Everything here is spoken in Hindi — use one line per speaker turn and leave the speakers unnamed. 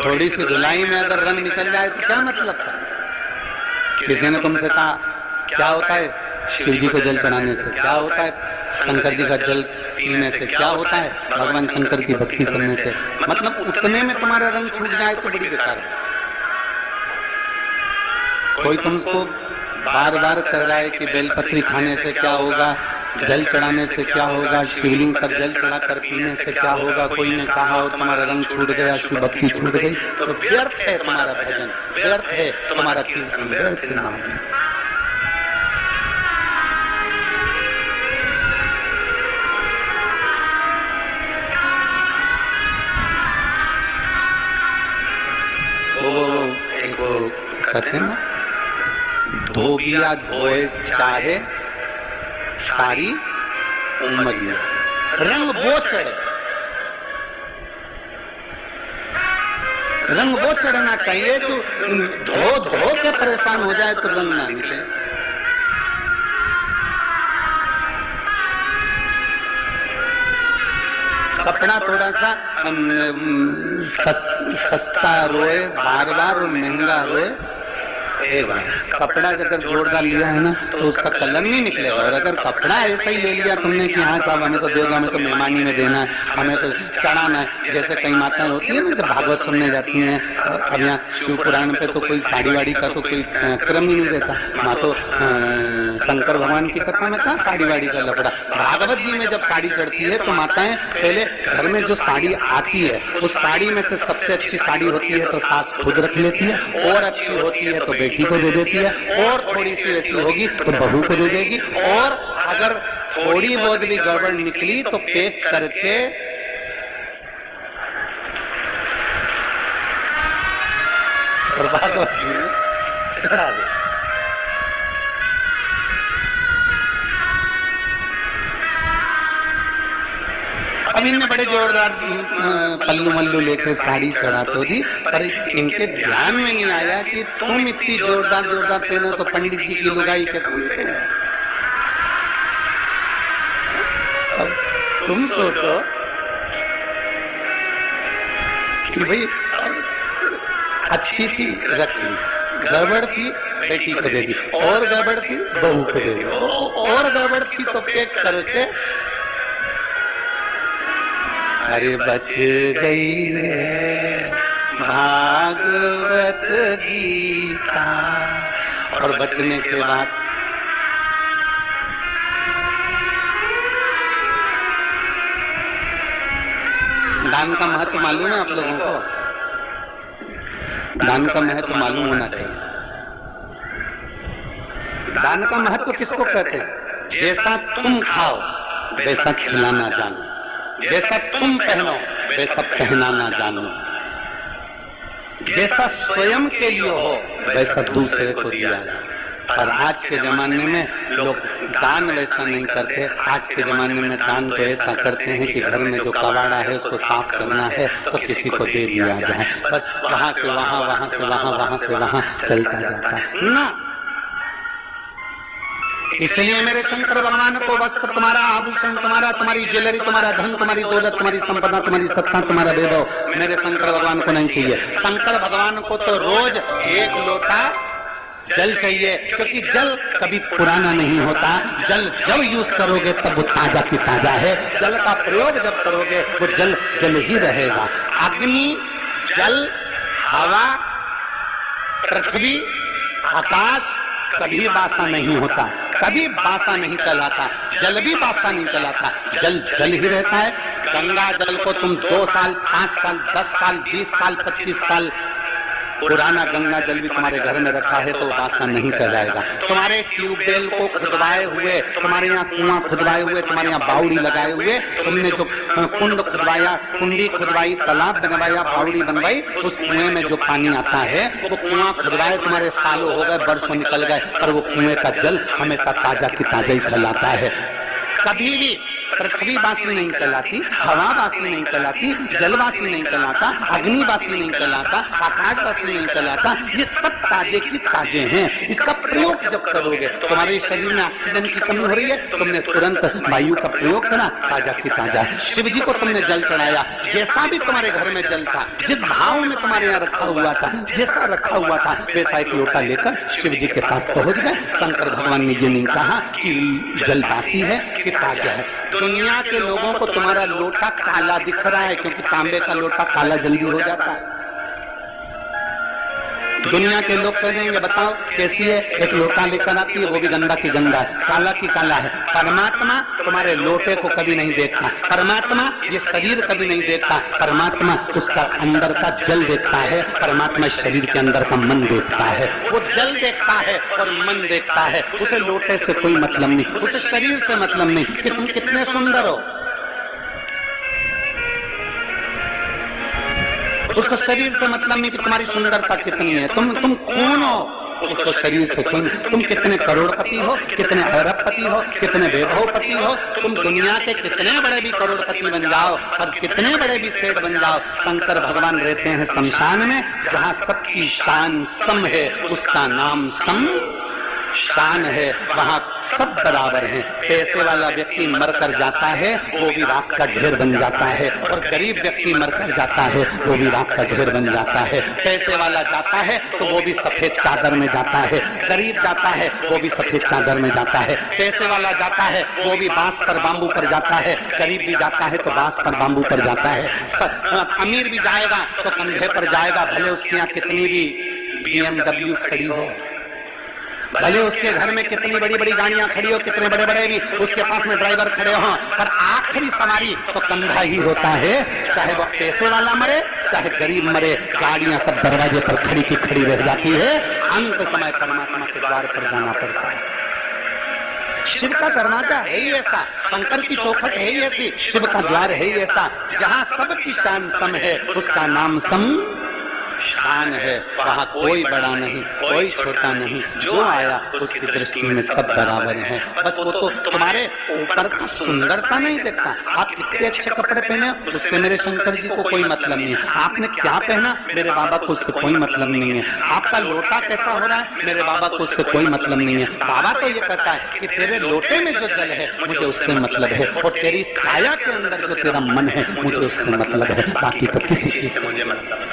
थोड़ी सी धुलाई में अगर रंग निकल जाए तो क्या मतलब था? किसी ने तुमसे कहा क्या होता है शिव जी को जल चढ़ाने से, क्या होता है शंकर जी का जल पीने से, क्या होता है भगवान शंकर की भक्ति करने से? मतलब उतने में तुम्हारा रंग छूट जाए तो बड़ी बेकार है। कोई तुमको बार बार कह रहा है कि बेलपत्री खाने से क्या होगा, जल चढ़ाने से क्या होगा, शिवलिंग पर जल चढ़ाकर पीने से क्या होगा, कोई ने कहा और तुम्हारा रंग छूट गया, शिव भक्ति छूट गई, तो व्यर्थ है तुम्हारा भजन, व्यर्थ है तुम्हारा कीर्तन, व्यर्थ है नाम। वो कहते हैं ना, धोबिया धोए चाहे सारी उमरिया, रंग वो चढ़े, रंग वो चढ़ना चाहिए जो धो धो के परेशान हो जाए तो रंग ना निकले। कपड़ा थोड़ा सा सस्ता रोए बार बार और महंगा रोए एक बार। कपड़ा अगर जोरदार लिया है ना तो उसका कलर नहीं निकलेगा, और अगर कपड़ा ऐसा ही ले लिया तुमने कि हाँ साहब हमें तो दे दो, हमें तो मेहमानी में देना है, हमें तो चढ़ाना है, जैसे कई माताएं होती है ना जब भागवत सुनने जाती हैं, अब यहाँ शिव पुराण पे तो कोई साड़ी वाड़ी का तो कोई क्रम ही नहीं रहता, माँ तो शंकर भगवान की कथा में कहाँ साड़ी वाड़ी का लफड़ा। भागवत जी में जब साड़ी चढ़ती है तो माताएं पहले घर में जो साड़ी आती है उस साड़ी में से सबसे अच्छी साड़ी होती है तो सास खुद रख लेती है, और अच्छी होती है तो बेटी को दे देती है, और थोड़ी सी वैसी होगी तो बहू को दे देगी, और अगर थोड़ी बहुत भी गड़बड़ निकली तो पैक करके भागवत जी में चढ़ा दे। अब इनने बड़े जोरदार पल्लू मल्लू लेके साड़ी चढ़ा तो दी, पर इनके ध्यान में नहीं आया कि तुम इतनी जोरदार जोरदार पहनो तो पंडित जी की लुगाई के तुम सोचो कि भाई अच्छी थी रख ली, गड़बड़ थी बेटी को दे दी, और गड़बड़ थी बहू को दे दी, और गड़बड़ थी तो पैक करके अरे बच गई रे भागवत गीता। और बचने के बाद दान का महत्व मालूम है आप लोगों को? दान का महत्व मालूम होना चाहिए। दान का महत्व किसको कहते हैं? जैसा तुम खाओ वैसा खिलाना जानो, जैसा तुम पहनो वैसा पहनाना जानो, जैसा स्वयं के लिए हो वैसा दूसरे को दिया जाए। पर आज के जमाने में लोग दान वैसा नहीं करते। आज के जमाने में दान तो ऐसा करते हैं कि घर में जो कबाड़ा है उसको साफ करना है तो किसी को दे दिया जाए, बस वहां से वहां, वहां से वहां, वहां से वहां चलता जाता है ना। इसलिए मेरे शंकर भगवान को वस्त्र तुम्हारा, आभूषण तुम्हारा, तुम्हारी ज्वेलरी, तुम्हारा धन, तुम्हारी दौलत, तुम्हारी संपदा, तुम्हारी सत्ता, तुम्हारा वैभव मेरे शंकर भगवान को नहीं चाहिए। शंकर भगवान को तो रोज एक लोटा जल चाहिए, क्योंकि जल कभी पुराना नहीं होता। जल जब यूज करोगे तब वो ताजा की ताजा है। जल का प्रयोग जब करोगे वो जल जल ही रहेगा। अग्नि, जल, हवा, पृथ्वी, आकाश कभी बासा नहीं होता, कभी बासा नहीं कहलाता। जल भी बासा नहीं कहलाता, जल जल ही रहता है। गंगा जल को तुम 2 साल, 5 साल, 10 साल, 20 साल, 25 साल पुराना गंगा जल भी तुम्हारे घर में रखा है तो बासा नहीं कहलाएगा। तुम्हारे ट्यूबवेल को खुदवाए हुए, तुम्हारे यहाँ कुआं खुदवाए हुए, तुम्हारे यहाँ बावड़ी लगाए हुए, तुमने जो कुंड खुदवाया, कुंडी खुदवाई, तालाब बनवाया, बावड़ी बनवाई, उस कुएं में जो पानी आता है वो कुआं खुदवाए तुम्हारे सालों हो गए, बरसों निकल गए, पर वो कुएं का जल हमेशा ताजा की ताजा ही कहलाता है। कभी भी पृथ्वीवासी नहीं कहलाती, हवावासी नहीं कहलाती, जलवासी नहीं कहलाता, अग्निवासी नहीं कहलाता, आकाशवासी नहीं कहलाता। ये सब ताजे की ताजे हैं। इसका प्रयोग जब करोगे, तुम्हारे शरीर में ऑक्सीजन की कमी हो रही है, तुमने तुरंत वायु का प्रयोग करा, ताजा की ताजा। शिव जी को तुमने जल चढ़ाया, जैसा भी तुम्हारे घर में जल था, जिस भाव में तुम्हारे यहाँ रखा हुआ था, जैसा रखा हुआ था, वैसा एक लोटा लेकर शिव जी के पास पहुंच गए। शंकर भगवान ने ये नहीं कहा कि जल बासी है कि ताजा है। दुनिया के लोगों को तुम्हारा लोटा काला दिख रहा है, क्योंकि तांबे का लोटा काला जल्दी हो जाता है। दुनिया के लोग कह देंगे बताओ कैसी है, एक लोटा लेकर आती है, वो भी गंदा की गंदा है, काला की काला है। परमात्मा तुम्हारे लोटे को कभी नहीं देखता, परमात्मा ये शरीर कभी नहीं देखता, परमात्मा उसका अंदर का जल देखता है, परमात्मा शरीर के अंदर का मन देखता है। वो जल देखता है और मन देखता है, उसे लोटे से कोई मतलब नहीं, उसे शरीर से मतलब नहीं कि तुम कितने सुंदर हो। उसको शरीर से मतलब नहीं कि तुम्हारी सुंदरता कितनी है, तुम कौन हो, उसको शरीर से कोई। तुम कितने करोड़पति हो, कितने अरबपति हो, कितने वैभवपति हो, तुम दुनिया के कितने बड़े भी करोड़पति बन जाओ और कितने बड़े भी सेठ बन जाओ, शंकर भगवान रहते हैं शमशान में, जहाँ सबकी शान सम है, उसका नाम सम शान है, वहाँ सब बराबर हैं। पैसे वाला व्यक्ति मरकर जाता है, वो भी राख का ढेर बन जाता है, और गरीब व्यक्ति मरकर जाता है, वो भी राख का ढेर बन जाता है। पैसे वाला जाता है तो वो भी सफेद चादर में जाता है, गरीब जाता है वो भी सफेद चादर में जाता है। पैसे वाला जाता है वो भी बांस पर बांबू पर जाता है, गरीब भी जाता है तो बांस पर बांबू पर जाता है। अमीर भी जाएगा तो कंधे पर जाएगा, भले उसके यहाँ कितनी भी BMW खड़ी हो, भले उसके घर में कितनी बड़ी बड़ी गाड़ियां खड़ी हो, कितने बड़े बड़े भी उसके पास में ड्राइवर खड़े हों, पर आखिरी सवारी तो कंधा ही होता है। चाहे वो पैसे वाला मरे, चाहे गरीब मरे, गाड़ियां सब दरवाजे पर खड़ी की खड़ी रह जाती है। अंत समय परमात्मा के द्वार पर जाना पड़ता है। शिव का दरवाजा है ही ऐसा, शंकर की चौखट है ही ऐसी, शिव का द्वार है ही ऐसा, जहाँ सबकी शान सम है, उसका नाम सम शान है। वहाँ कोई बड़ा नहीं, कोई छोटा नहीं, जो आया उसकी दृष्टि में सब बराबर है। बस वो तो तुम्हारे ऊपर का सुंदरता नहीं देखता, आप कितने अच्छे कपड़े पहने हो, उससे मेरे शंकर जी को कोई मतलब नहीं है। आपने क्या पहना, मेरे बाबा को उससे कोई मतलब नहीं है। आपका लोटा कैसा हो रहा है, मेरे बाबा को उससे कोई मतलब नहीं है। बाबा तो ये कहता है कि तेरे लोटे में जो जल है मुझे उससे मतलब है, और तेरी इस काया के अंदर जो तेरा मन है मुझे उससे मतलब है, बाकी तो किसी चीज से मुझे मतलब